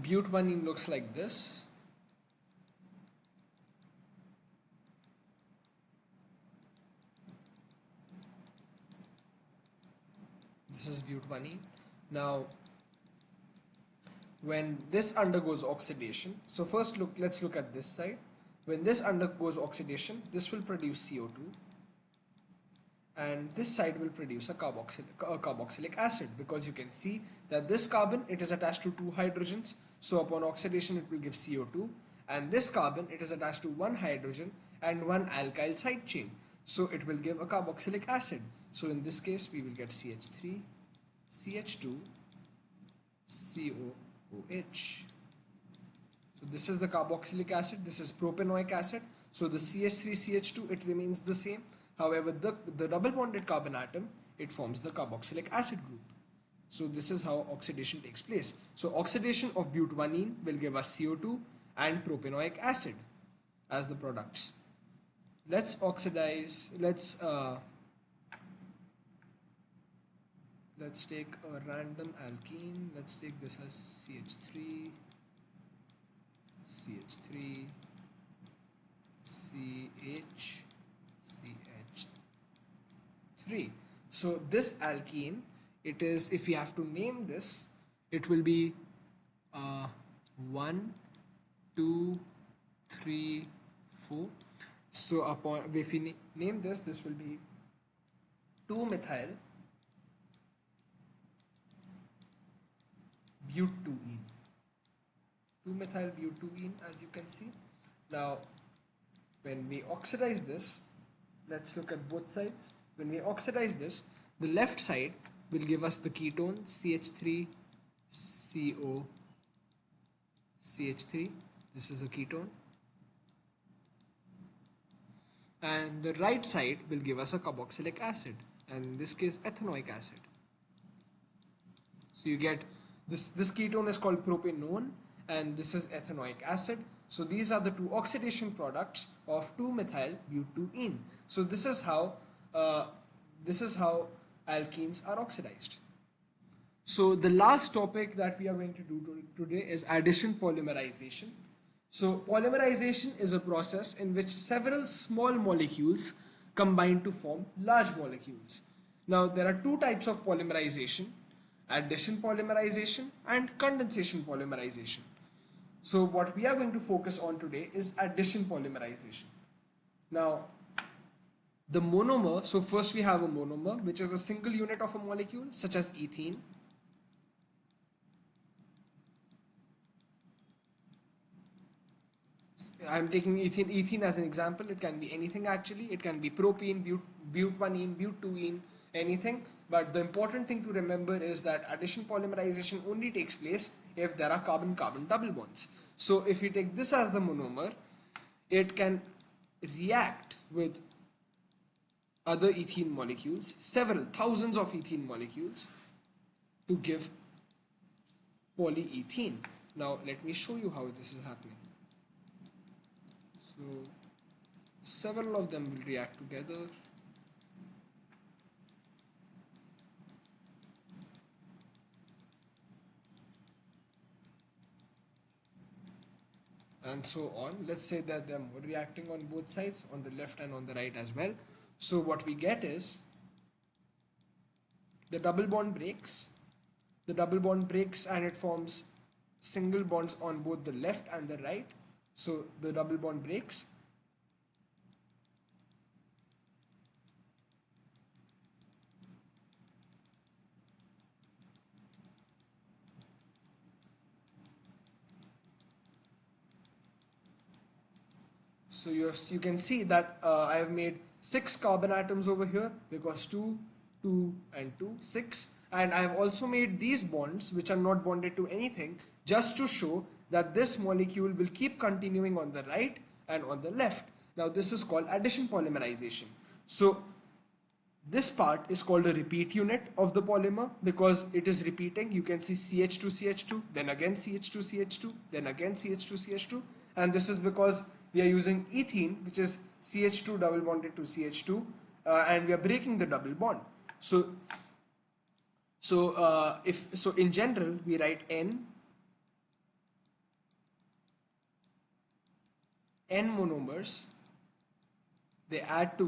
butanene looks like this. This is butanene. Now, when this undergoes oxidation, so first let's look at this side. When this undergoes oxidation, this will produce CO2, and this side will produce a carboxylic acid, because you can see that this carbon, it is attached to two hydrogens, so upon oxidation it will give CO2, and this carbon, it is attached to one hydrogen and one alkyl side chain, so it will give a carboxylic acid. So in this case we will get CH3, CH2, COOH. So this is the carboxylic acid, this is propanoic acid. So the CH3CH2, it remains the same. However, the double bonded carbon atom, it forms the carboxylic acid group. So this is how oxidation takes place. So oxidation of butanene will give us CO2 and propanoic acid as the products. Let's oxidize, let's take a random alkene. Let's take this as CH3, CH3, CH, CH3. So this alkene, it is, if we have to name this, it will be 1, 2, 3, 4. So upon, if we name this, this will be 2-methyl butene. 2-methyl butene, as you can see. Now, when we oxidize this, let's look at both sides. When we oxidize this, the left side will give us the ketone CH3CO, CH3. This is a ketone. And the right side will give us a carboxylic acid, and in this case ethanoic acid. So you get this ketone is called propanone, and this is ethanoic acid. So these are the two oxidation products of 2-methyl butene. So this is how alkenes are oxidized. So the last topic that we are going to do today is addition polymerization. So polymerization is a process in which several small molecules combine to form large molecules. Now there are two types of polymerization: addition polymerization and condensation polymerization. So what we are going to focus on today is addition polymerization. Now the monomer, so first we have a monomer, which is a single unit of a molecule, such as ethene. I'm taking ethene as an example. It can be anything actually. It can be propene, butanene, butene, anything. But the important thing to remember is that addition polymerization only takes place if there are carbon-carbon double bonds. So if we take this as the monomer, it can react with other ethene molecules, several thousands of ethene molecules, to give polyethene. Now let me show you how this is happening. So several of them will react together. And so on. Let's say that they're reacting on both sides, on the left and on the right as well. So what we get is the double bond breaks. The double bond breaks and it forms single bonds on both the left and the right. So the double bond breaks. So you can see that I have made 6 carbon atoms over here, because 2, 2 and 2, 6. And I have also made these bonds which are not bonded to anything, just to show that this molecule will keep continuing on the right and on the left. Now this is called addition polymerization. So this part is called a repeat unit of the polymer, because it is repeating. You can see CH2CH2, then again CH2CH2, then again CH2CH2, and this is because we are using ethene, which is CH2 double bonded to CH2, and we are breaking the double bond. So in general we write N n monomers, they add to